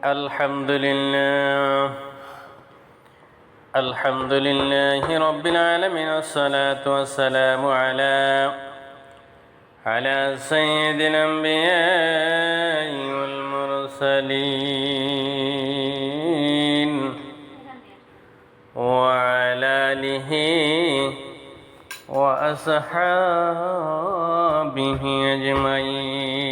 الحمد لله الحمد لله رب العالمين، والصلاة والسلام على سيد الأنبياء والمرسلين وعلى آله وأصحابه أجمعين।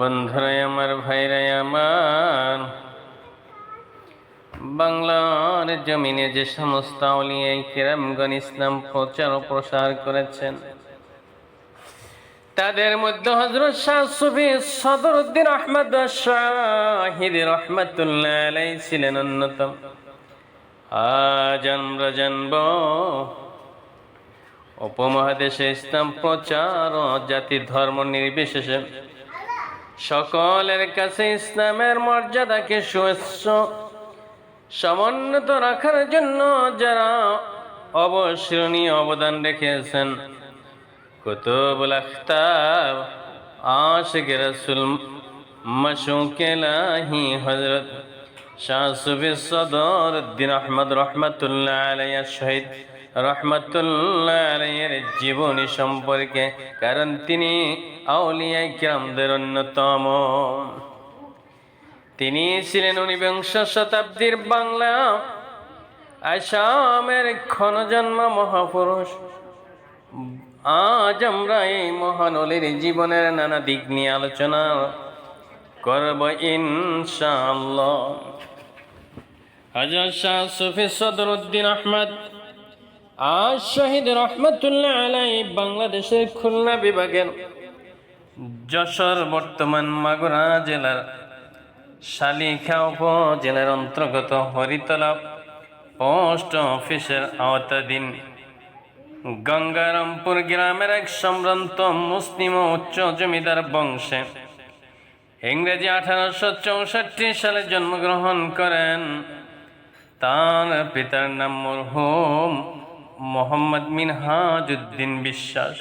বন্ধুরাই আমার, ভাইরাই আমার, বাংলার জমিনে যে সমস্ত আউলিয়া কিরামগণ ইসলাম প্রচার ও প্রসার করেছেন, তাদের মধ্যে হযরত শাহ সুফি সদরুদ্দীন আহমদ শাহিদ রহমাতুল্লাহ আলাইহি ছিলেন অন্যতম। আজ আমরা জানব উপমহাদেশে ইসলাম প্রচার ও জাতি ধর্ম নির্বিশেষে সকলের কাছে ইসলামের মর্যাদাকে সুউচ্চ সমুন্নত রাখার জন্য যারা অবসরণীয় অবদান রেখেছেন, কুতুবুল আখতাব, আশিক রাসূল, মাশউক ইলাহি হযরত শাহ সুফি সদরুদ্দীন আহমদ রহমাতুল্লাহ আলাইহি শহীদ রহমাতুল্লাহ আলাইহির জীবনী সম্পর্কে, কারণ তিনি আউলিয়া কিরামদের অন্যতম। তিনি ছিলেন 19 শতাব্দীর বাংলা আসামের ক্ষণজন্ম মহাপুরুষ। আজ আমরা এই মহান ওলির জীবনের নানা দিক নিয়ে আলোচনা করব ইনশাআল্লাহ। হযরত শাহ সুফি সদরুদ্দীন আহমদ আজ শহীদ রহমাতুল্লাহ আলাইহি বাংলাদেশের খুলনা বিভাগের যশোর বর্তমান মাগুরা জেলার শালিখা উপজেলার অন্তর্গত হরিতলা পোস্ট অফিসের আওতাধীন গঙ্গারামপুর গ্রামের এক সম্ভ্রান্ত মুসলিম ও উচ্চ জমিদার বংশে ইংরেজি 1864 সালে জন্মগ্রহণ করেন। তার পিতার নাম মরহুম মোহাম্মদ মিনহাজউদ্দিন বিশ্বাস।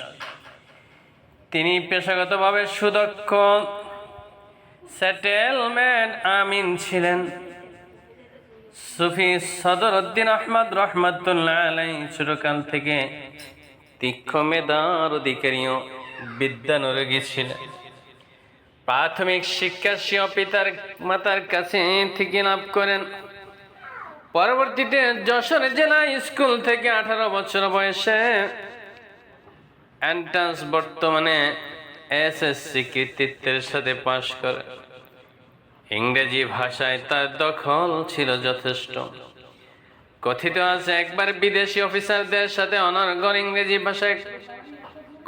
তিনি পেশাগতভাবে সুদক্ষ সেটেলমেন্ট আমিন ছিলেন। সুফি সদরুদ্দীন আহমদ রহমাতুল্লাহ আলাইহি ছোটকাল থেকে তীক্ষ্ণ মেধার অধিকারী ও বিদ্যানুরাগী ছিলেন। প্রাথমিক শিক্ষা স্বীয় পিতার মাতার কাছে থেকে লাভ করেন। পরবর্তীতে যশোর জেলা স্কুল থেকে 18 বছর বয়সে এন্ট্রান্স, বর্তমানে এসএসসি কৃতিত্বের সাথে পাশ করেন। ইংরেজি ভাষায় তার দখল ছিল যথেষ্ট। কথিত আছে একবার বিদেশি অফিসারদের সাথে অনর্গল ইংরেজি ভাষায়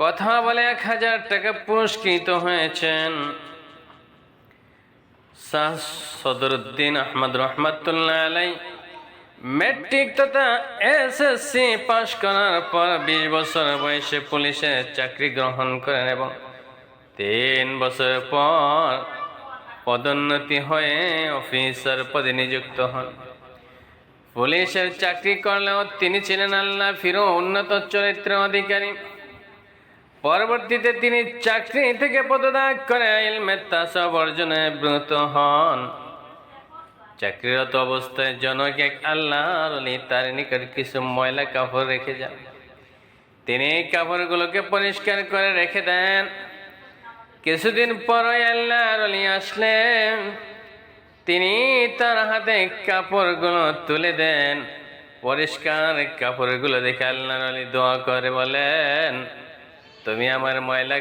কথা বলে 1000 টাকা পুরস্কৃত হয়েছেন। শাহ সদরুদ্দীন আহমদ রহমাতুল্লাহ আলাইহি ম্যাট্রিক তথা এসএসসি পাশ করার পর 20 বছর বয়সে পুলিশের চাকরি গ্রহণ করেন এবং 3 বছর পর পদোন্নতি হয়ে অফিসার পদে নিযুক্ত হন। পুলিশের চাকরি করলেও তিনি ছিলেন আল্লাহ ফিরো উন্নত চরিত্রের অধিকারী। পরবর্তীতে তিনি চাকরি থেকে পদত্যাগ করে ইলমে তাসাউফ অর্জনে ব্রত হন। চাকরিরত অবস্থায় জনক এক আল্লাহর ওলি তার নিকট কিছু ময়লা কাপড় রেখে যান। তিনি কাপড়গুলোকে পরিষ্কার করে রেখে দেন। কিছুদিন পরে আল্লাহর ওলি আসলেন। তিনি তার হাতে কাপড়গুলো তুলে দেন। পরিষ্কার কাপড়গুলো দেখে আল্লাহর ওলি দোয়া করে বলেন, তুমি আমার ময়লা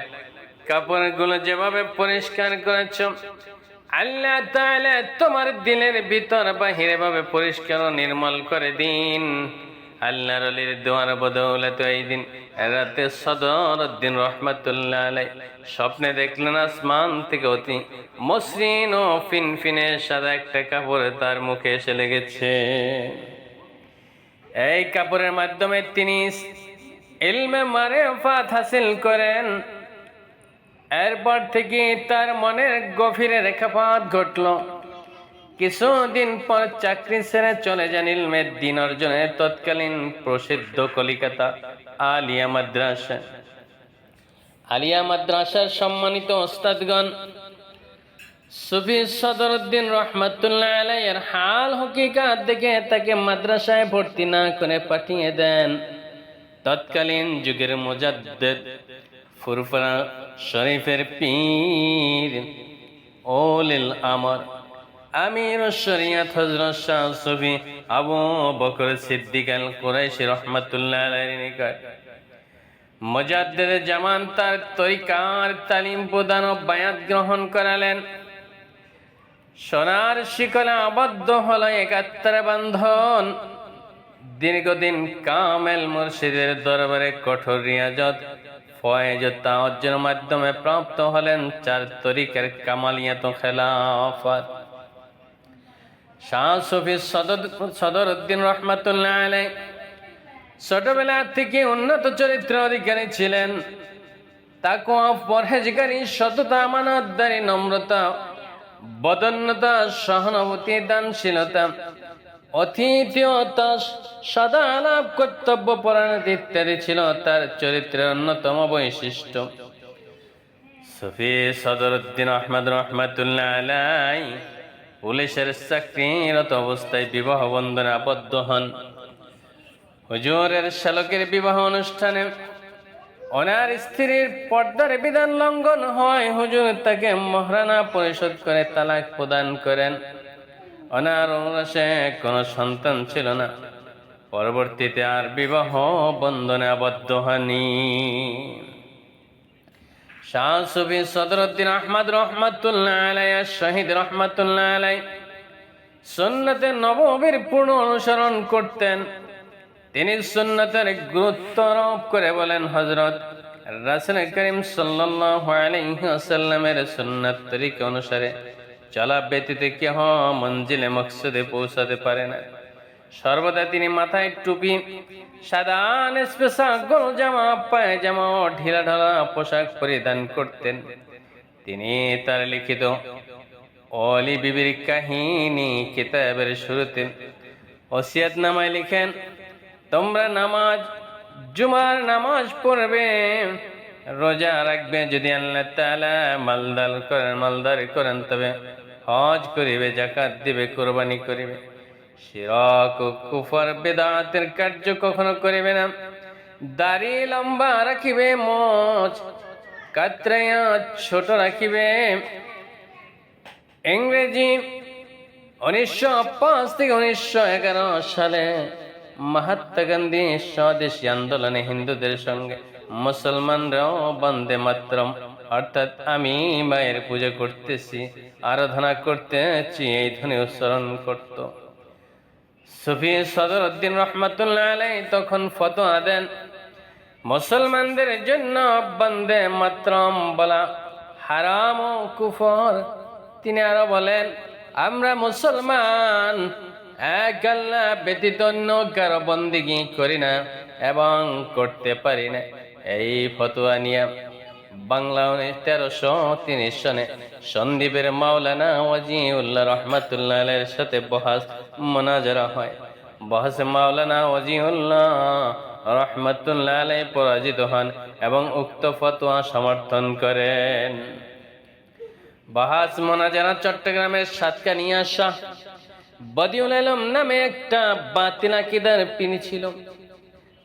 কাপড়গুলো যেভাবে পরিষ্কার করেছ, আল্লাহ তাআলা তোমার দিলের ভিতর বাহিরে ভাবে পরিষ্কার ও নির্মল করে দিন। আল্লাহর ওলির দোয়ার বদৌলতে এই দিন রাতে সদরুদ্দীন রহমাতুল্লাহ আলাইহি স্বপ্নে দেখলেন আসমান থেকে অতি মসৃণ ও ফিনফিনে সাদা একটা কাপড় তার মুখে এসে লেগেছে। এই কাপড়ের মাধ্যমে তিনি ইলমে মারিফাত হাসিল করেন। এরপর থেকে তার মনের গভীরে রেখাপাত ঘটল। কিছুদিন পর চাকরি ছেড়ে চলে যান ইলমের দ্বীন অর্জনে তৎকালীন প্রসিদ্ধ কলিকাতা আলিয়া মাদ্রাসা। আলিয়া মাদ্রাসার সম্মানিত ওস্তাদগণ সুফি সদরুদ্দিন রহমাতুল্লাহ আলাইহির হাল হকিকত দেখে তাকে মাদ্রাসায় ভর্তি না করে পাঠিয়ে দেন তৎকালীন যুগের মুজাদ্দিদ ফুরফুরা শরীফের পীর ওলিল আমর আমির শরিয়ত হযরত শাহ সুফি আবু বকর সিদ্দিক আল কুরাইশি রহমাতুল্লাহ আলাইহির নিকট মুজাদ্দিদ জামান তার তরিকার তালিম প্রদান ও বায়াত গ্রহণ করালেন। সোনার শিকলে আবদ্ধ হলো ৭১ বন্ধন। দীর্ঘদিন কামেল মুর্শিদের দরবারে কঠোর রিয়াজত ফয়েজ ও তাওয়াজ্জুর মাধ্যমে প্রাপ্ত হলেন ৪ তরিকার কামালিয়াত ও খেলাফত। শাহ সুফি সদরুদ্দিন রহমাতুল্লাহ আলাইহি ছোটবেলা থেকে উন্নত চরিত্র অধিকারী ছিলেন। তাকওয়া, পরহেজগারি, সততা, আমানতদারি, নম্রতা, বদন্যতা, সহানুভূতি, দানশীলতা, অতিথিয়তা, সদা আলাপ, কর্তব্য পরায়ণতা ইত্যাদি ছিল তার চরিত্রের অন্যতম বৈশিষ্ট্য। সুফি সদরুদ্দিন আহমদ রহমাতুল্লাহ আলাইহি পুলিশের চাকরিরত অবস্থায় বিবাহ বন্ধনে আবদ্ধ হন। হুজুরের শ্যালকের বিবাহ অনুষ্ঠানে ওনার স্ত্রীর পর্দার বিধান লঙ্ঘন হয়। হুজুর তাকে মহরানা পরিশোধ করে তালাক প্রদান করেন। ওনার ঔরসে কোনো সন্তান ছিল না। পরবর্তীতে আর বিবাহ বন্ধনে আবদ্ধ হননি। শাহ সুফি সদরুদ্দিন আহমদ রহমাতুল্লাহ আলাইহি শহীদ রহমাতুল্লাহ আলাইহি সুন্নতে নববীর পূর্ণ অনুসরণ করতেন। তিনি সুন্নতের গুরুত্ব আরোপ করে বলেন, হযরত রাসূল করিম সাল্লাল্লাহু আলাইহি ওয়াসাল্লামের সুন্নাত তরিকা অনুসারে চলা ব্যতীত কেহ মঞ্জিলে মকসদে পৌঁছাতে পারে না। সর্বদা তিনি মাথায় টুপি, সাদা নিসপেসা গোল জামা, পায়জামা ও ঢিলাঢালা পোশাক পরিধান করতেন। তিনি তার লিখিত ওলি বিবির কাহিনী কিতাবের শুরুতে ওসিয়তনামায় লিখেন, তোমরা জুমার নামাজ পড়বে, রোজা রাখবে, যদি আল্লাহ তাআলা মালদারি করেন তবে হজ করিবে, যাকাত দিবে, কুরবানি করিবে। শিরক ও কুফর বিদআতের কার্য কখনো করিবে না। দাড়ি লম্বা রাখিবে, মোচ কাতরাইয়া ছোট রাখিবে। ইংরেজি 1905 থেকে 1911 সালে মহাত্মা গান্ধী স্বদেশী আন্দোলনে হিন্দুদের সঙ্গে মুসলমানরাও বন্দে মাতরম অর্থাৎ আমি মায়ের পূজা করতেছি, আরাধনা করতেছি এই ধ্বনি উচ্চারণ করত। সুফি সদরুদ্দিন রহমাতুল্লাহ আলাইহি তখন ফতোয়া দেন, মুসলমানদের জন্য বন্দে মাতরম বলা হারাম ও কুফর। তিনি আরো বলেন, আমরা মুসলমান, এক আল্লাহ ব্যতীত অন্য কারো বন্দেগী করি না এবং করতে পারি না। এই ফতোয়া নিয়ে বাংলা 1330 সনে সন্দ্বীপের মাওলানা ওয়াজিউল্লাহ রহমাতুল্লাহ আলাইহির সাথে বহাস মুনাজারা হয়। বহাসে মাওলানা ওয়াজিউল্লাহ রহমাতুল্লাহ আলাইহি পরাজিত হন এবং উক্ত ফতোয়া সমর্থন করেন। বহাস মুনাজারা চট্টগ্রামের সাতকানিয়া শাহ বদিউল আলম নামে একটা বাতিল আকীদার পীর ছিল।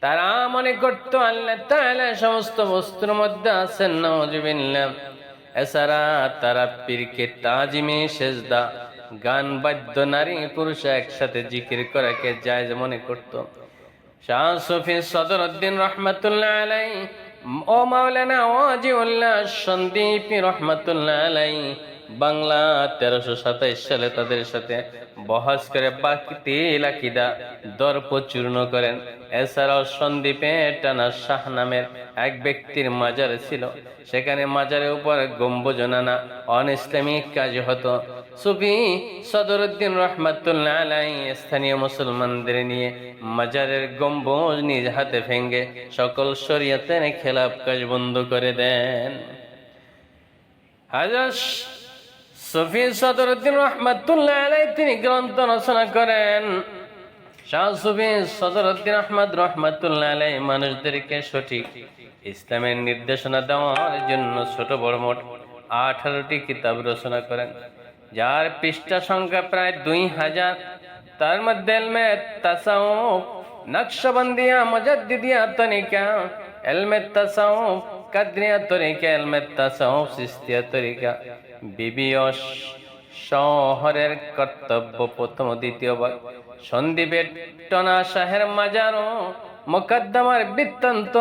তারা মনে করত আল্লাহ তাআলা সমস্ত বস্তুর মধ্যে আছেন, নাউযুবিল্লাহ। এছাড়া তারা পীরকে তাজিমে সেজদা, গান, বাদ্য, নারী পুরুষ একসাথে জিকির করাকে জায়েজ মনে করত। শাহ সুফি সদরুদ্দিন রহমাতুল্লাহ আলাইহি ও মাওলানা ওয়াজিউল্লাহ সন্দীপী রহমাতুল্লাহ আলাইহি বাংলা 1327 সালে তাদের সাথে বহাস করে বাতিল আকীদা দর্পচূর্ণ করেন। এছাড়াও সন্দ্বীপে টানা শাহ নামের এক ব্যক্তির মাজার ছিল। সেখানে মাজারের উপর গম্বুজ নানা অনইসলামিক কাজ হতো। সুফি সদরুদ্দিন রহমাতুল্লাহ আলাইহি স্থানীয় মুসলমানদের নিয়ে মাজারের গম্বুজ নিজ হাতে ভেঙে সকল শরীয়তের খেলাফ কাজ বন্ধ করে দেন। হযরত সুফি সদরুদ্দিন রহমাতুল্লাহ আলাইহি তিনি গ্রন্থ রচনা করেন। শাহ সুফি সদরুদ্দিন আহমদ রহমাতুল্লাহ আলাইহি মানুষদেরকে সঠিক ইসলামের নির্দেশনা দেওয়ার জন্য ছোট বড় মোট 18টি কিতাব রচনা করেন। যার পৃষ্ঠা সংখ্যা প্রায় 2000। তার মধ্যে ইলমে তাসাউফ, নকশবন্দিয়া, মুজাদ্দিদিয়া তরিকা, ইলমে তাসাউফ, কাদরিয়া তরিকা, ইলমে তাসাউফ, সিস্তিয়া তরিকা, বিবিও শহরের কর্তব্য প্রথম ও দ্বিতীয় ভাগ, সন্দীপের টনা শাহের মাজার ও মুকদ্দমার বৃত্তান্ত,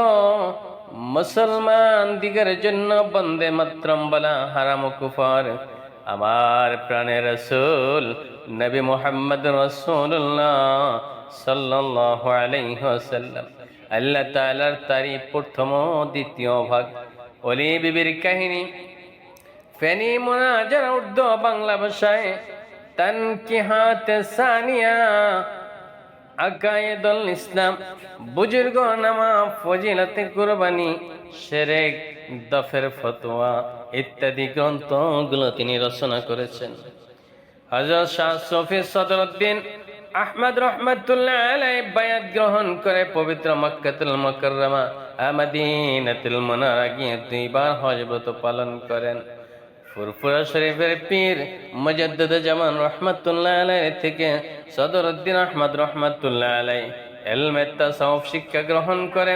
মুসলমান দিগের জন্য বন্দে মাতরম বলা হারাম ও কুফর। আমার প্রাণের রাসূল নবী মুহাম্মদ রাসূলুল্লাহ সাল্লাল্লাহু আলাইহি ওয়াসাল্লাম, আল্লাহ তাআলার তারিফ প্রথম ও দ্বিতীয় ভাগ, ওলি বিবির কাহিনী, ফেনী মুনাজার উর্দু বাংলা ভাষায়, তানকিহাত সানিয়া, আকায়েদুল ইসলাম, বুজুর্গ নামা, ফজিলতে কুরবানি, শিরক, দফের ফতোয়া ইত্যাদি গ্রন্থগুলো তিনি রচনা করেছেন। হযরত শাহ সুফি সদরুদ্দিন আহমদ রহমাতুল্লাহ আলাইহি বায়াত গ্রহণ করে পবিত্র মক্কাতুল মুকাররমা মদিনাতুল মুনাওয়ারা গিয়ে 2 বার হজ ব্রত পালন করেন। ফুরফুরা শরীফের পীর মুজাদ্দিদ জামান রহমাতুল্লাহ আলাইহি থেকে সদরুদ্দিন আহমদ রহমাতুল্লাহ আলাইহি ইলমে তাসাউফ শিক্ষা গ্রহণ করে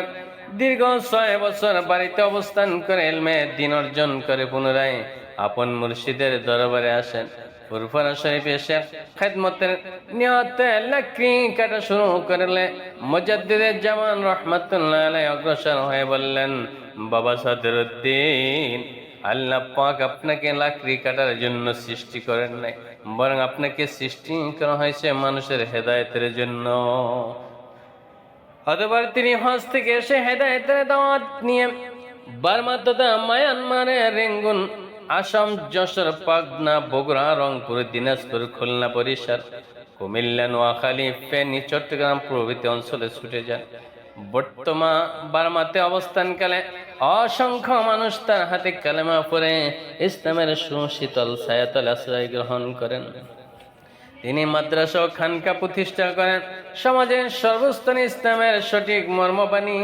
দীর্ঘ 6 বছর বাড়িতে অবস্থান করে ইলমে দ্বীন অর্জন করে পুনরায় আপন মুর্শিদের দরবারে আসেন। ফুরফুরা শরীফে এসে খিদমতের নিয়তে লাকড়ি কাটা শুরু করলে মুজাদ্দিদ জামান রহমাতুল্লাহ আলাইহি অগ্রসর হয়ে বললেন, বাবা সদরুদ্দিন, আল্লাহ পাক আপনাকে লাকড়ি কাটার জন্য সৃষ্টি করেন নাই, বরং আপনাকে সৃষ্টি করা হয়েছে মানুষের হেদায়েতের জন্য। অতঃপর তিনি হজ থেকে এসে হেদায়েতের দাওয়াত নিয়ে বার্মা তথা মায়ানমারে, রেঙ্গুন, আসাম, যশোর, পাবনা, বগুড়া, রংপুর, দিনাজপুর, খুলনা, বরিশাল, কুমিল্লা, নোয়াখালী, ফেনী, চট্টগ্রাম প্রভৃতি অঞ্চলে ছুটে যান। বর্তমান বার্মাতে অবস্থানকালে অসংখ্য মানুষ তার হাতে কালেমা পড়ে ইসলামের সুশীতল ছায়াতলে আশ্রয় গ্রহণ করেন। তিনি মাদ্রাসা ও খানকা প্রতিষ্ঠা করেন। সমাজের সর্বস্তরে ইসলামের সঠিক মর্মবাণী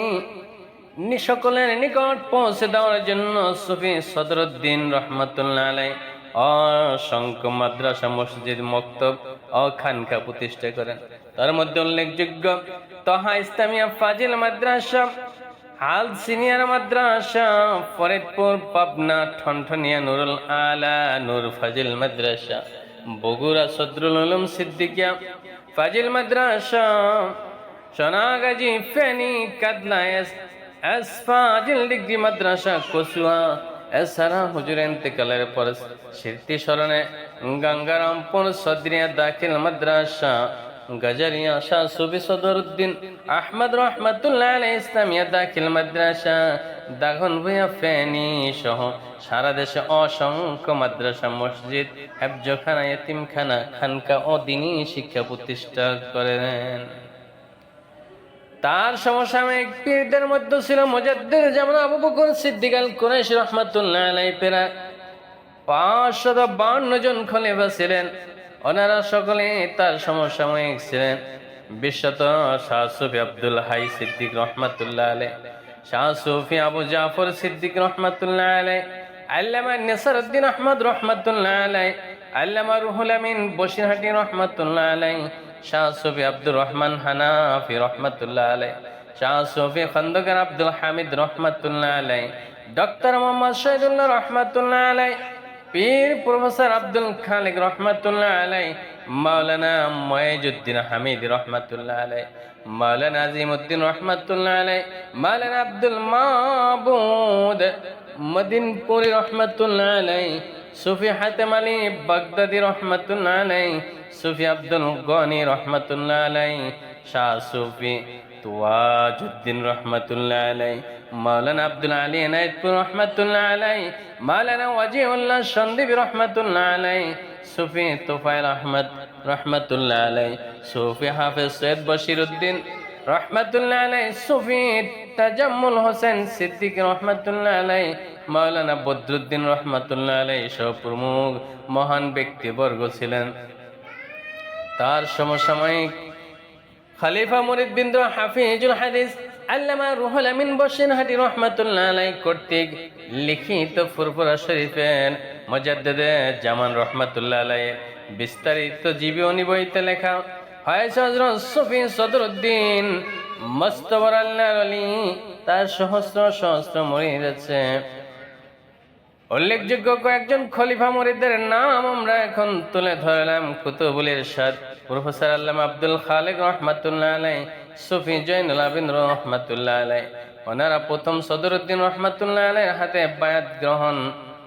সকলের নিকট পৌঁছে দেওয়ার জন্য সুফি সদরুদ্দিন রহমাতুল্লাহ আলাইহি অসংখ্য মাদ্রাসা, মসজিদ, মক্তব ও খানকা প্রতিষ্ঠা করেন। তার মধ্যে উল্লেখযোগ্য তহা ইসলামিয়া ফাজিল মাদ্রাসা, হাল সিনিয়র মাদ্রাসা, ফরিদপুর, পাবনা, ঠনঠনিয়া নুরুল আলা নূর ফাজিল মাদ্রাসা, বগুড়া সদরুল উলুম সিদ্দিকিয়া ফাজিল মাদ্রাসা, সোনাগাজী, ফেনী, কাদলা এস ফাজিল ডিগ্রি মাদ্রাসা, কসুয়া। এছাড়া হুজুরের ইন্তেকালের পর স্মৃতি স্মরণে গঙ্গারামপুর সদরিয়া দাখিল মাদ্রাসা, গজারিয়া শাহ সুফি সদরুদ্দিন আহমদ রহমাতুল্লাহ আলাইহি ইসলামিয়া দাখিল মাদ্রাসা, দাগনভূঞা, ফেনী সহ সারা দেশে অসংখ্য মাদ্রাসা, মসজিদ, হেফজখানা, ইতিমখানা, খানকা ও দ্বীনি শিক্ষা প্রতিষ্ঠা করেন। তার সমসাময়িক পীরদের মধ্যে ছিল মুজাদ্দিদ জামান আবু বকর সিদ্দিক আল কুরাইশি রহমাতুল্লাহ আলাইহি। প্রায় 552 জন খলিফা ছিলেন। ওনারা সকলে তার সমসাময়িক ছিলেন। বিশেষত শাহ সুফি আব্দুল হাই সিদ্দিক রহমাতুল্লাহ আলাইহি, শাহ সুফি আবু জাফর সিদ্দিক রহমাতুল্লাহ আলাইহি, আল্লামা নিসারউদ্দিন আহমদ রহমাতুল্লাহ আলাইহি, আল্লামা রুহুল আমিন বসিরহাটি রহমাতুল্লাহ আলাইহি, শাহ সুফি আব্দুর রহমান হানাফি রহমাতুল্লাহ আলাইহি, শাহ সুফি খন্দকার আব্দুল হামিদ রহমাতুল্লাহ আলাইহি, ডক্টর মোহাম্মদ শহীদুল্লাহ রহমাতুল্লাহ আলাইহি, পীর প্রফেসর আব্দুল খালিক রহমাতুল্লাহ আলাইহি, মাওলানা মুইজউদ্দিন হামিদ রহমাতুল্লাহ আলাইহি, মাওলানা আজিমউদ্দিন রহমাতুল্লাহ আলাইহি, মাওলানা আব্দুল মাবুদ মদিনপুরি রহমাতুল্লাহ আলাইহি, সুফি হাতেম আলী বাগদাদি রহমাতুল্লাহ আলাইহি, সুফি আব্দুল গনি রহমাতুল্লাহ আলাইহি, শাহ সুফি তুয়াজউদ্দিন রহমাতুল্লাহ আলাইহি, মাওলানা আব্দুল আলী এনায়েতপুর রহমাতুল্লাহ আলাইহি, মাওলানা ওয়াজিউল্লাহ সন্দীপ রহমাতুল্লাহ আলাইহি, সুফি তোফায়েল আহমদ রহমাতুল্লাহ আলাইহি, সুফি হাফেজ সৈয়দ বশিরউদ্দিন রহমাতুল্লাহ আলাইহি, সুফি তাজাম্মুল হোসেন সিদ্দিক রহমাতুল্লাহ আলাইহি, মাওলানা বদরুদ্দিন রহমাতুল্লাহ আলাইহি সহ প্রমুখ মহান ব্যক্তিবর্গ ছিলেন। তার সমসাময়িক খলিফা মুরিদবৃন্দ হাফিজুল হাদিস আল্লামা রুহুল আমিন বসিরহাটি রহমাতুল্লাহ আলাইহি কর্তৃক লিখিত ফুরফুরা শরীফের মুজাদ্দিদে জামান রহমাতুল্লাহ আলাইহির বিস্তারিত জীবনী বইতে লেখা হয়েছে হযরত সুফি সদরুদ্দিন মুস্তাবার আল্লাহর ওলি, তার সহস্র সহস্র মুরিদ আছে। উল্লেখযোগ্য কয়েকজন খলিফা মুরিদদের নাম আমরা এখন তুলে ধরলাম। কুতুবুল ইরশাদ প্রফেসর আল্লামা আব্দুল খালেক রহমাতুল্লাহ আলাইহি, সুফি জৈনুল আবিদিন রহমাতুল্লাহ আলাইহি, ওনারা প্রথম সদরুদ্দিন রহমাতুল্লাহ আলাইহির হাতে বায়াত গ্রহণ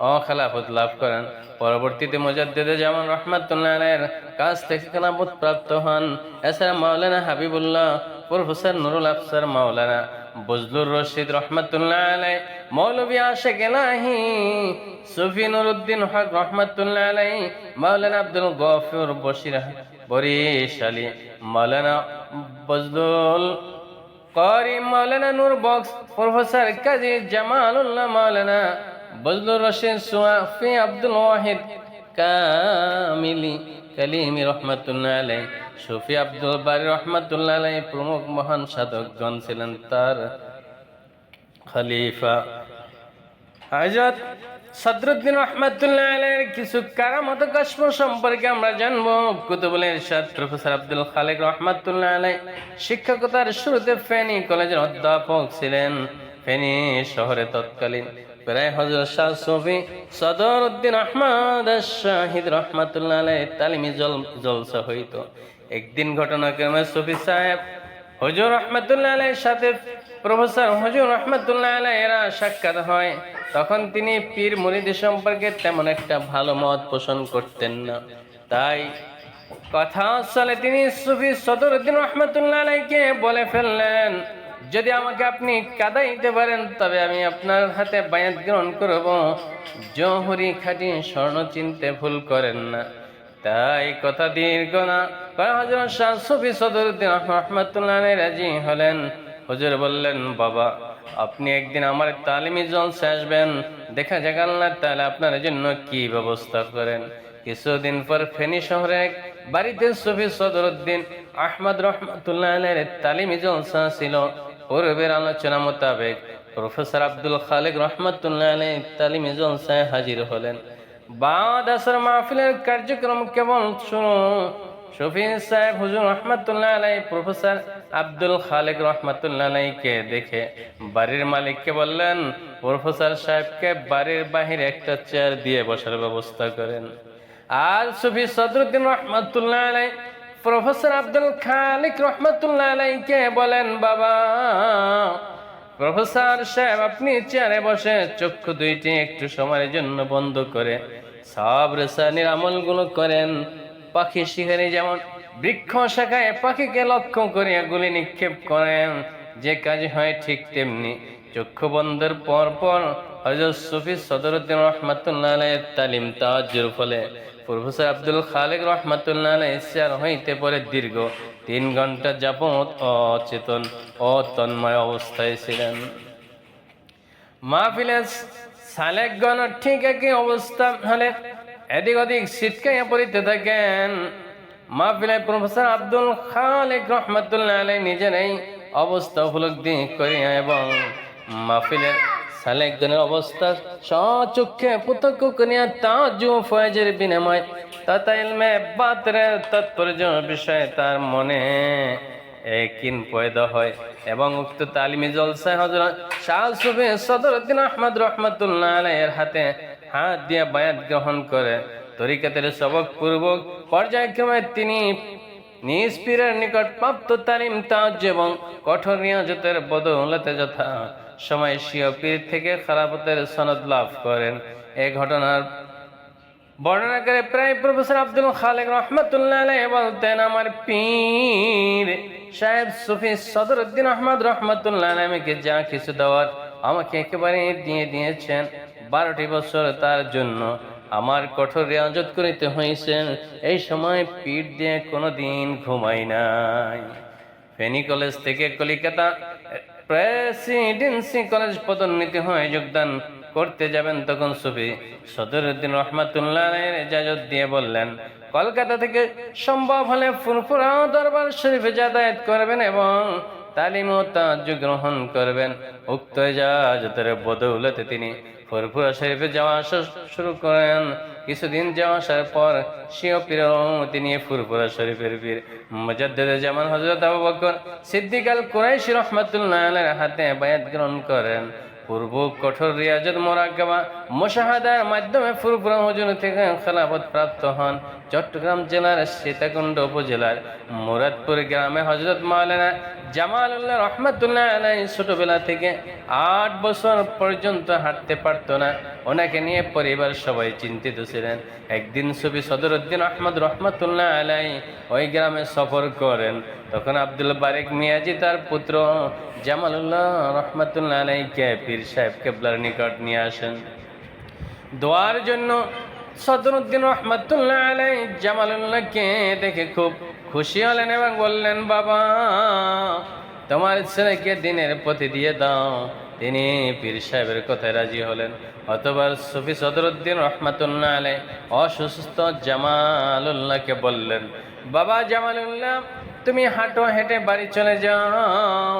ও খেলাফত লাভ করেন। পরবর্তীতে মুজাদ্দিদে জামান রহমাতুল্লাহ আলাইহির কাছ থেকে খেলাফত প্রাপ্ত হন। এছাড়া মাওলানা হাবিবুল্লাহ, প্রফেসর নুরুল আফসার, মাওলানা বজলুর রশিদ রহমাতুল্লাহ আলাইহি, মৌলভী আশিক এলাহি, সুফি নুরুদ্দিন হক রহমাতুল্লাহ আলাইহি, মাওলানা আব্দুল গফুর বরিশালী, মাওলানা বজলুল কারি, মাওলানা নূর বক্স, প্রফেসর কাজী জামালুল্লাহ, মাওলানা বজলুর রশিদ সুফি, আব্দুল ওয়াহিদ কালিমি রহমাতুল্লাহ আলাইহি, সুফি আব্দুল বারী রহমাতুল্লাহ আলাইহি প্রমুখ মহান সাধকগণ ছিলেন তার খলিফা। হযরত সদরুদ্দিন রহমাতুল্লাহ আলাইহির কিছু কারামত কশফ সম্পর্কে আমরা জানবো। কুতুবুল ইরশাদ প্রফেসর আব্দুল খালেক রহমাতুল্লাহ আলাইহি শিক্ষকতার শুরুতে ফেনী কলেজের অধ্যাপক ছিলেন। ফেনী শহরে তৎকালীন প্রায় হযরত শাহ সুফি সদরুদ্দিন আহমদ শাহিদ রহমাতুল্লাহ আলাইহি তালিমি জলসা হইত। একদিন ঘটনাক্রমে সুফি সাহেব হুজুর রহমাতুল্লাহ আলাইহির সাথে প্রফেসর হুজুর রহমাতুল্লাহ আলাইহির সাক্ষাৎ হয়। তখন তিনি পীর মুরিদ সম্পর্কে তেমন একটা ভালো মত পোষণ করতেন না। তাই কথা চলে তিনি সুফি সদরুদ্দিন রহমাতুল্লাহ আলাইহিকে বলে ফেললেন, যদি আমাকে আপনি কাঁদাইতে পারেন তবে আমি আপনার হাতে বায়াত গ্রহণ করব। জৌহরি খাঁটি স্বর্ণ চিনতে ভুল করেন না। তাই কথা দীর্ঘ না হযরত শাহ সুফি সদরুদ্দিন রহমাতুল্লাহ আলাইহি রাজি হলেন। হুজুর বললেন, বাবা আপনি একদিন আমার তালিমি জলসা আসবেন, দেখা যাক আল্লাহ তাআলা আপনার জন্য কি ব্যবস্থা করেন। কিছুদিন পর ফেনী শহরে এক বাড়িতে সুফি সদরুদ্দিন আহমদ রহমাতুল্লাহ আলাইহির তালিমি জলসা ছিল। পূর্বের আলোচনা মোতাবেক প্রফেসর আব্দুল খালেক রহমাতুল্লাহ আলাইহি তালিমি জলসায় হাজির হলেন। বাদ আসর মাহফিলের কার্যক্রম কেবল শুরু। সুফি সাহেব হুজুর রহমাতুল্লাহ আলাইহি প্রফেসর আব্দুল খালেক রহমাতুল্লাহ আলাইহিকে দেখে বাড়ির মালিককে বললেন, প্রফেসর সাহেবকে বাড়ির বাহিরে একটা চেয়ার দিয়ে বসার ব্যবস্থা করেন। আর সুফি সদরুদ্দিন রহমাতুল্লাহ আলাইহি প্রফেসর আব্দুল খালেক রহমাতুল্লাহ আলাইহিকে বলেন, বাবা প্রফেসর সাহেব আপনি চেয়ারে বসে চক্ষু দুইটি একটু সময়ের জন্য বন্ধ করে সব রেসানির আমলগুলো করেন। পাখি শিকারী যেমন বৃক্ষ শাখায় পাখিকে লক্ষ্য করিয়া গুলি নিক্ষেপ করেন, যে কাজ হয় ঠিক তেমনি চক্ষু বন্ধের পর পর হযরত সুফি সদরুদ্দিন রহমাতুল্লাহ আলাইহির তালিম তাওয়াজ্জুর ফলে প্রফেসর আব্দুল খালেক রহমাতুল্লাহ আলাইহি চেয়ার হইতে পরে দীর্ঘ 3 ঘন্টা যাবত অচেতন ও তন্ময় অবস্থায় ছিলেন। মাহফিলে সালেকগণ ঠিক একই অবস্থা হলে এদিক ওদিক ছিটকাইয়া পড়িতে থাকেন। মাহফিলে প্রফেসর আব্দুল খালেক রহমাতুল্লাহ আলাইহি নিজের এই অবস্থা উপলব্ধি করিয়া এবং মাহফিলের সালেকগণের অবস্থা স্বচক্ষে প্রত্যক্ষ করিয়া তাজ্জুব ফয়েজের বিনিময় তথা ইলমে বাতরের তাৎপর্য বিষয়ে তার মনে ইয়াকিন পয়দা হয় এবং উক্ত তালিমি জলসায় হযরত শাহ সুফি সদরুদ্দিন আহমদ রহমাতুল্লাহ আলাইহির হাতে হাত দিয়ে বায়াত গ্রহণ করে তরিকাতের সবক পূর্বক পর্যায়ক্রমে তিনি নিজ পীরের নিকট প্রাপ্ত তালিম তাওয়াজ্জুহ এবং কঠোর রিয়াজতের বদৌলতে যথা সময় স্বীয় পীর থেকে খেলাফতের সনদ লাভ করেন। এই ঘটনার বর্ণনা করে প্রায় প্রফেসর আব্দুল খালেক রহমাতুল্লাহ আলাইহি বলতেন, আমার পীর সাহেব সুফি সদরুদ্দিন আহমদ রহমাতুল্লাহ আলাইহি আমাকে যা কিছু দেওয়ার আমাকে একেবারে দিয়ে দিয়েছেন। 12টি বছর তার জন্য আমার কঠোর রিয়াজত করিতে হয়েছে। এই সময় পীর দিয়ে কোনোদিন ঘুমাই নাই। ফেনী কলেজ থেকে কলিকাতা প্রেসিডেন্সি কলেজ পদোন্নতি হয়ে যোগদান করতে যাবেন। তখন সুফি সদরুদ্দিন রহমাতুল্লাহ আলাইহির ইজাজত দিয়ে বললেন, কলকাতা থেকে সম্ভব হলে ফুরফুরা দরবার শরীফে যাতায়াত করবেন এবং তালিম ও তাওয়াজ্জুহ গ্রহণ করবেন। উক্ত ইজাজতের বদৌলতে তিনি ফুরফুরা শরীফে যাওয়া আসা শুরু করেন। কিছুদিন যাওয়া আসার পর স্বীয় প্রিয় অনুমতি নিয়ে ফুরফুরা শরীফের পীর মুজাদ্দিদে জামান হযরত আবু বকর সিদ্দিক আল কুরাইশি রাহমাতুল্লাহ আলাইহির হাতে বায়াত গ্রহণ করেন। পূর্ব কঠোর রিয়াজত মোরাকাবা মুশাহাদার মাধ্যমে ফুরফুরা হুজুর থেকে খেলাফত প্রাপ্ত হন। চট্টগ্রাম জেলার সীতাকুণ্ড উপজেলার মুরাদপুর গ্রামে হযরত মাওলানা জামালউল্লাহ রহমাতুল্লাহ আলাইহি ছোটবেলা থেকে 8 বছর পর্যন্ত হাঁটতে পারত না। ওনাকে নিয়ে পরিবার সবাই চিন্তিত ছিলেন। একদিন সুফি সদরউদ্দিন আহমদ রহমাতুল্লাহ আলাইহি ওই গ্রামে সফর করেন। তখন আব্দুল বারেক মিয়াজি তার পুত্র জামালউল্লাহ রহমাতুল্লাহ আলাইহিকে পীর সাহেব কেবলার নিকট নিয়ে আসেন দোয়ার জন্য। সদরউদ্দিন রহমাতুল্লাহ আলাইহি জামালউল্লাহকে দেখে খুব খুশি হলেন এবং বললেন, বাবা, তোমার ছেলেকে দিনের পথে দিয়ে দাও। তিনি পীর সাহেবের কথায় রাজি হলেন। অতবার সুফি সদরউদ্দিন রহমাতুল্লাহ আলাইহি অসুস্থ জামালউল্লাহকে বললেন, বাবা জামালউল্লাহ, তুমি হাঁটো, হেঁটে বাড়ি চলে যাও।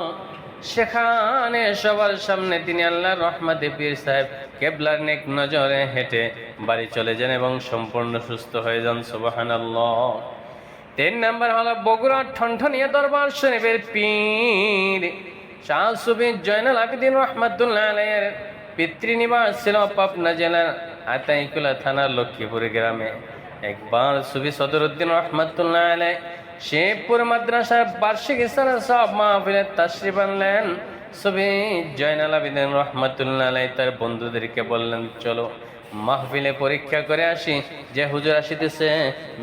সেখানে সবার সামনে তিনি আল্লাহর রহমতে পীর সাহেব কেবলার নেক নজরে হেঁটে বাড়ি চলে যান এবং সম্পূর্ণ সুস্থ হয়ে যান। সুবহানাল্লাহ। 3 নম্বর হলো বগুড়া ঠনঠনিয়া দরবার শরীফের পীর শাহ সুফি জয়নুল আবেদিন রহমাতুল্লাহ আলাইহির পিতৃনিবাস ছিল পাবনা জেলার আতাইকুলা থানার লক্ষ্মীপুর গ্রামে। একবার সুফি সদরউদ্দিন রহমাতুল্লাহ আলাইহি শেখপুর মাদ্রাসার বার্ষিক ইসলাম সব মাহফিলে তাশরিফ আনলেন। সুফি জয়নুল আবেদিন রহমাতুল্লাহ আলাইহি তার বন্ধুদেরকে বললেন, চলো মাহফিলে পরীক্ষা করে আসি যে হুজুর আসিতেছে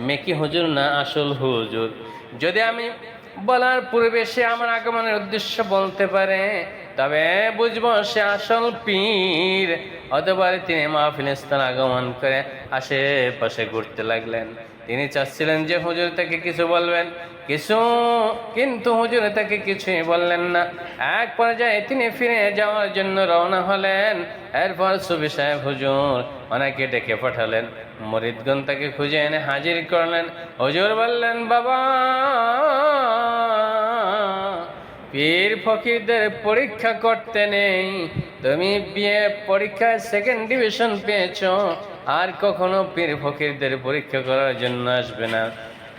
মেকি হুজুর না আসল হুজুর। যদি আমি বলার পূর্বে সে আমার আগমনের উদ্দেশ্য বলতে পারে, তবে বুঝবো সে আসল পীর। অতবার তিনি মাহফিলে স্থান আগমন করে আশেপাশে ঘুরতে লাগলেন। তিনি চাচ্ছিলেন যে হুজুর তাকে কিছু বলবেন, কিন্তু হুজুর তাকে কিছুই বললেন না। এক পর্যায়ে তিনি ফিরে যাওয়ার জন্য রওনা হলেন। এরপর সুফি সাহেব হুজুর ওনাকে ডেকে পাঠালেন। মুরিদগণ তাকে খুঁজে এনে হাজির করলেন। হুজুর বললেন, বাবা, পীর ফকিরদের পরীক্ষা করতে নেই। তুমি বিয়ে পরীক্ষায় 2nd ডিভিশন পেয়েছ, আর কখনো পীর ফকিরদের পরীক্ষা করার জন্য আসবে না,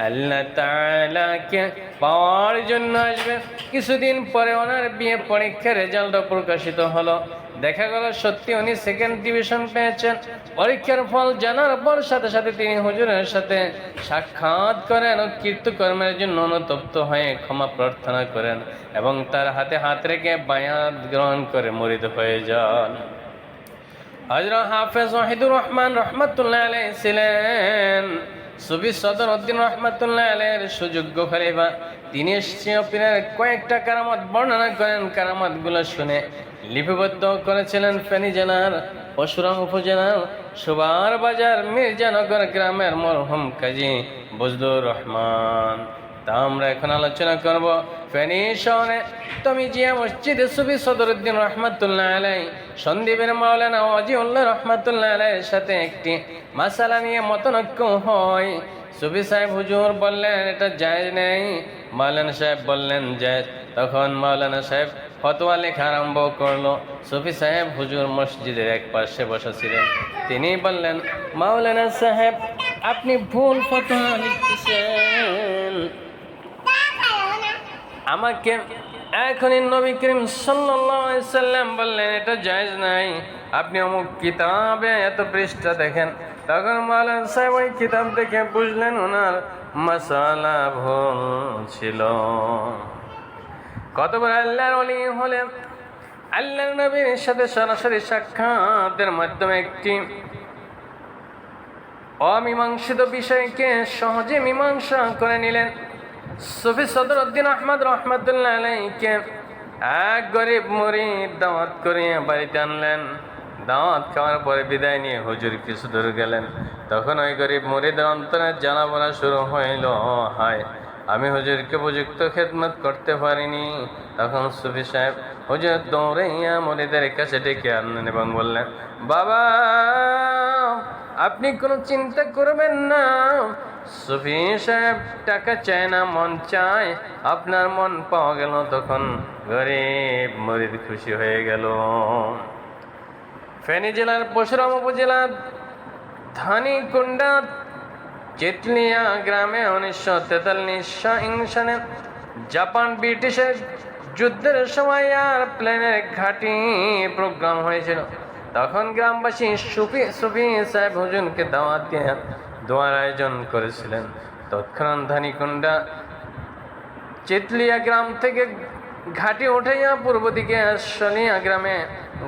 আল্লাহ তাআলাকে পাওয়ার জন্য আসবে। কিছুদিন পরে ওনার বিয়ে পরীক্ষার রেজাল্ট প্রকাশিত হলো। দেখা গেল সত্যি উনি 2nd ডিভিশন পেয়েছেন। পরীক্ষার ফল জানার পর সাথে সাথে তিনি হুজুরের সাথে সাক্ষাৎ করেন ও কীর্তকর্মের জন্য অনুতপ্ত হয়ে ক্ষমা প্রার্থনা করেন এবং তার হাতে হাত রেখে বায়াত গ্রহণ করে মুরিদ হয়ে যান। হযরত হাফেজ ওয়াহিদুর রহমান রহমাতুল্লাহ আলাইহি ছিলেন সুফি সদরউদ্দিন রহমাতুল্লাহ আলাইহির সুযোগ্য খলিফা। তিনি পীরের কয়েকটা কারামত বর্ণনা করেন। কারামতগুলো শুনে লিপিবদ্ধ করেছিলেন ফেনী জেলার পরশুরাম উপজেলার সুবার বাজার মির্জানগর গ্রামের মরহুম কাজী বজলুর রহমান। তা আমরা এখন আলোচনা করব। ফেনী শহরে তমিজিয়া মসজিদে সুফি সদরউদ্দিন রহমাতুল্লাহ আলাইহি সন্দীপের মাওলানা ওয়াজিউল্লাহ রহমাতুল্লাহ আলাইহির সাথে একটি মাসালা নিয়ে মতনৈক্য হয়। সুফি সাহেব হুজুর বললেন এটা জায়েজ নেই, মাওলানা সাহেব বললেন জায়েজ। তখন মাওলানা সাহেব ফতোয়া লেখা আরম্ভ করলো। সুফি সাহেব হুজুর মসজিদের এক পাশে বসা ছিলেন। তিনি বললেন, মাওলানা সাহেব, আপনি ভুল ফতোয়া লিখতেছেন। আমাকে এখনই নবী করিম সাল্লাল্লাহু আলাইহি সাল্লাম বললেন এটা জায়েজ নাই, আপনি অমুক কিতাবে এত পৃষ্ঠা দেখেন। তখন মাওলানা সাহেব ওই কিতাব দেখে বুঝলেন ওনার মাসালা ভুল ছিল। কতবার আল্লাহর ওলি হলে আল্লাহর নবীর সাথে সরাসরি সাক্ষাতের মাধ্যমে একটি অমীমাংসিত বিষয়কে সহজে মীমাংসা করে নিলেন। সুফি সদরউদ্দিন আহমদ রহমাতুল্লাহ আলাইহিকে এক গরিব মুরিদ দাওয়াত করে বাড়িতে আনলেন। দাওয়াত খাওয়ার পরে বিদায় নিয়ে হুজুর কিছু দূর গেলেন। তখন ওই গরিব মুরিদের অন্তরে জ্বালা বলা শুরু হইল, হায়, আমি হুজুরকে উপযুক্ত খেদমত করতে পারিনি। তখন সুফি সাহেব হুজুর দৌড়াইয়া মুরিদের কাছে ডেকে আনলেন এবং বললেন, বাবা, আপনি কোনো চিন্তা করবেন না। সুফি সাহেব টাকা চায় না, মন চায়। আপনার মন পাওয়া গেল। তখন গরিব মুরিদ খুশি হয়ে গেল। ফেনী জেলার পরশুরাম উপজেলার ধানীকুণ্ডা চিতলিয়া গ্রামে 1943 সালে জাপান ব্রিটিশের যুদ্ধের সময় আর প্লেনের ঘাঁটি প্রোগ্রাম হয়েছিল। তখন গ্রামবাসী সুফি সাহেব হুজুরকে দাওয়াত দিয়ে দোয়ার আয়োজন করেছিলেন। তৎক্ষণাৎ ধানীকুণ্ডা চিতলিয়া গ্রাম থেকে ঘাঁটি উঠাইয়া পূর্ব দিকে শনিয়া গ্রামে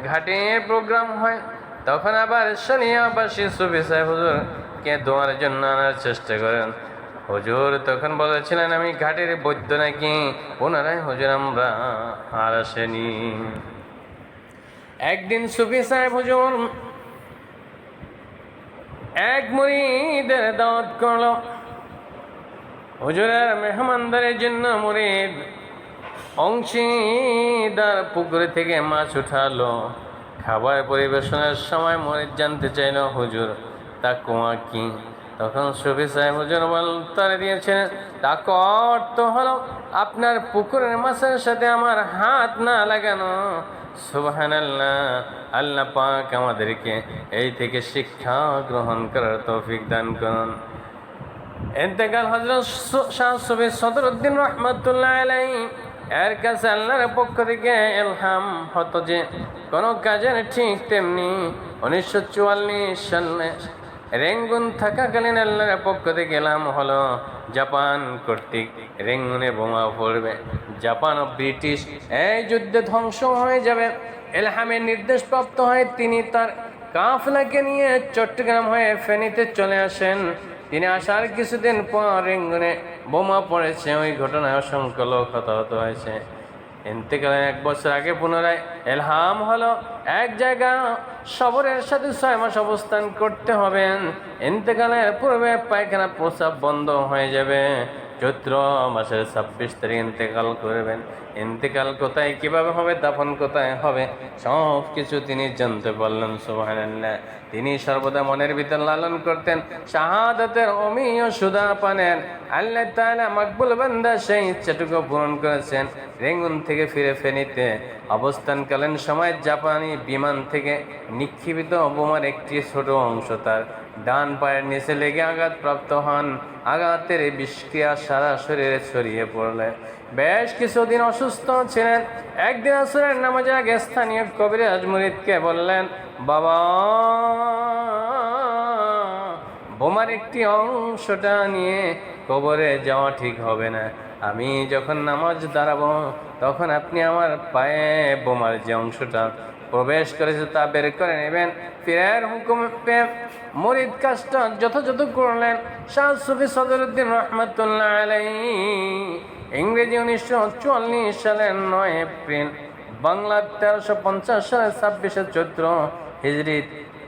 ঘাঁটি প্রোগ্রাম হয়। তখন আবার শনিয়াবাসী সুফি সাহেব হুজুরকে দোয়ার জন্য আনার চেষ্টা করেন। হুজুর তখন বলেছিলেন, আমি ঘাটের বৈদ্য নাকি? ওনারাই হুজুর আমরা আর আসেনি। একদিন সুফি সাহেব হুজুর এক মুরিদের দাওয়াত করল। হুজুরের মেহমানদারের জন্য মুরিদ অংশীদার পুকুর থেকে মাছ উঠালো। খাবার পরিবেশনের সময় মুরিদ জানতে চাইল, হুজুর তাকওয়া কি? তখন সুফি সাহেব হুজুর উত্তর দিয়েছিলেন, তাকওয়া অর্থ হলো আপনার পুকুরের মাছের সাথে আমার হাত না লাগানো। সুবহানাল্লাহ, আল্লাহ পাক আমাদেরকে এই থেকে শিক্ষা গ্রহণ করার তৌফিক দান করুন। ইন্তেকাল হযরত শাহ সুফি সদরুদ্দিন রহমাতুল্লাহ আলাইহি এর কাছে আল্লাহর পক্ষ থেকে ইলহাম হতো যে কোনো কাজের ঠিক তেমনি 1944 সালে রেঙ্গুন থাকাকালীন আল্লাহর পক্ষ থেকে ইলহাম হলো জাপান কর্তৃক রেঙ্গুনে বোমা পড়বে, জাপান ও ব্রিটিশ এই যুদ্ধে ধ্বংস হয়ে যাবে। ইলহামের নির্দেশ প্রাপ্ত হয় তিনি তার কাফেলাকে নিয়ে চট্টগ্রাম হয়ে ফেনীতে চলে আসেন। তিনি আসার কিছুদিন পর রেঙ্গুনে বোমা পড়েছে। ওই ঘটনায় অসংখ্য লোক হতাহত হয়েছে। ইন্তেকালের 1 বছর আগে পুনরায় ইলহাম হলো এক জায়গা সবরের সাথে 6 মাস অবস্থান করতে হবে। ইন্তেকালের পূর্বে পায়খানা প্রস্রাব বন্ধ হয়ে যাবে। চৈত্র মাসের 26 তারিখ ইন্তেকাল করবেন। ইন্তেকাল কোথায়, কিভাবে হবে, দাফন কোথায় হবে, সব কিছু তিনি জানতে পারলেন। সুবহানাল্লাহ। তিনি সর্বদা মনের ভিতর লালন করতেন শাহাদাতের অমীয় সুদা পানের। আল্লাহ তাআলা মকবুল বান্দা সেই ইচ্ছাটুকু পূরণ করেছেন। রেঙ্গুন থেকে ফিরে ফেনীতে অবস্থানকালীন সময় জাপানি বিমান থেকে নিক্ষেপিত বোমার একটি ছোট অংশ তার ডান পায়ের নিচে লেগে আঘাতপ্রাপ্ত হন। আঘাতের বিষক্রিয়া সারা শরীরে ছড়িয়ে পড়লে বেশ কিছুদিন অসুস্থ ছিলেন। একদিন আসরের নামাজের আগে স্থানীয় কবিরাজ মুরিদকে বললেন, বাবা, বোমার একটি অংশটা নিয়ে কবরে যাওয়া ঠিক হবে না। আমি যখন নামাজ দাঁড়াবো তখন আপনি আমার পায়ে বোমার যে অংশটা প্রবেশ করেছে তা বের করে নেবেন। পীরের হুকুমে মুরিদ কাজটা যথাযথ করলেন। শাহ সুফি সদরুদ্দিন রহমাতুল্লাহ আলাইহি ইংরেজি 1944 সালের 9 এপ্রিল, বাংলা 1350 সালের 26 চৈত্র, হিজরি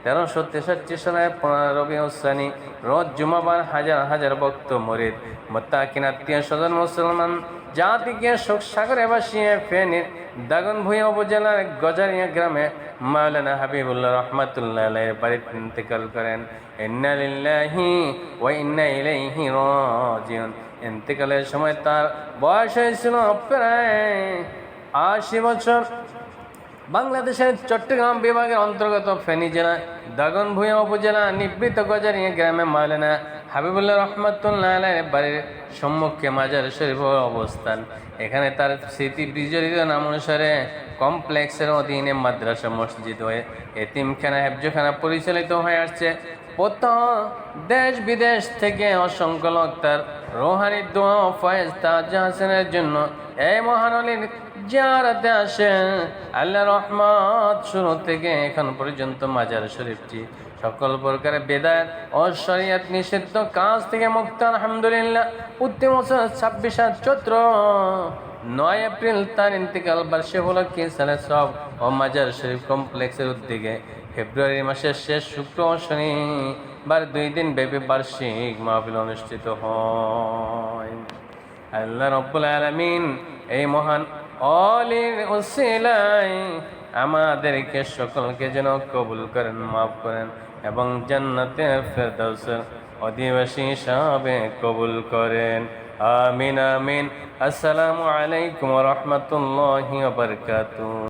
1363 সালের 15 রবিউল সানি রোজ জুমাবার হাজার হাজার ভক্ত মুরিদ মুত্তাকিন আত্মীয় স্বজন মুসলমান জাতিকে শোক সাগরে ভাসিয়ে ফেনীর দাগনভূঞা উপজেলার গজারিয়া গ্রামে মাওলানা হাবিবুল্লাহ রহমাতুল্লাহ আলাইহির বাড়িতে ইন্তেকাল করেন। ইন্না লিল্লাহি ওয়া ইন্না ইলাইহি রাজিউন। ইন্তেকালের সময় তার বয়স হয়েছিল প্রায় 80 বছর। বাংলাদেশের চট্টগ্রাম বিভাগের অন্তর্গত ফেনী জেলা দাগনভূঞা উপজেলা নিবৃত গজারিয়া গ্রামে মাওলানা হাবিবুল্লাহ রহমাতুল্লাহ আলাইহির বাড়ির সম্মুখে মাজার শরীফের অবস্থান। এখানে তার স্মৃতি বিজড়িত নাম অনুসারে কমপ্লেক্সের অধীনে মাদ্রাসা, মসজিদ ও এতিমখানা, হেফজখানা পরিচালিত হয়ে আসছে। প্রত্যহ দেশ বিদেশ থেকে অসংখ্য লোক তার রোহানি দোয়া ও ফয়েজ তাজ হাসিনের জন্য এই মহানলীর জিয়ারতে আসেন। আল্লাহ রহমত শুরু থেকে এখন পর্যন্ত মাজার শরীফটি সকল প্রকারের বেদাত ও শরিয়ত নিষিদ্ধ কাজ থেকে মুক্ত। আলহামদুলিল্লাহ। প্রতি বছর 26 চৈত্র 9 এপ্রিল তার ইন্তেকাল বার্ষিক উপলক্ষে সালে সব ও মাজার শরীফ কমপ্লেক্সের উদ্যোগে ফেব্রুয়ারি মাসের শেষ শুক্র ও শনিবার 2 দিন ব্যাপী বার্ষিক মাহফিল অনুষ্ঠিত হয়। আল্লাহ রাব্বুল আলামিন এই মহান অলির উসিলায় আমাদেরকে সকলকে যেন কবুল করেন, মাফ করেন এবং জান্নাতের ফেরদাউসের অধিবাসী হিসাবে কবুল করেন। আমিন আমিন। আসসালামু আলাইকুম ওয়া রাহমাতুল্লাহি ওয়া বারাকাতুহু।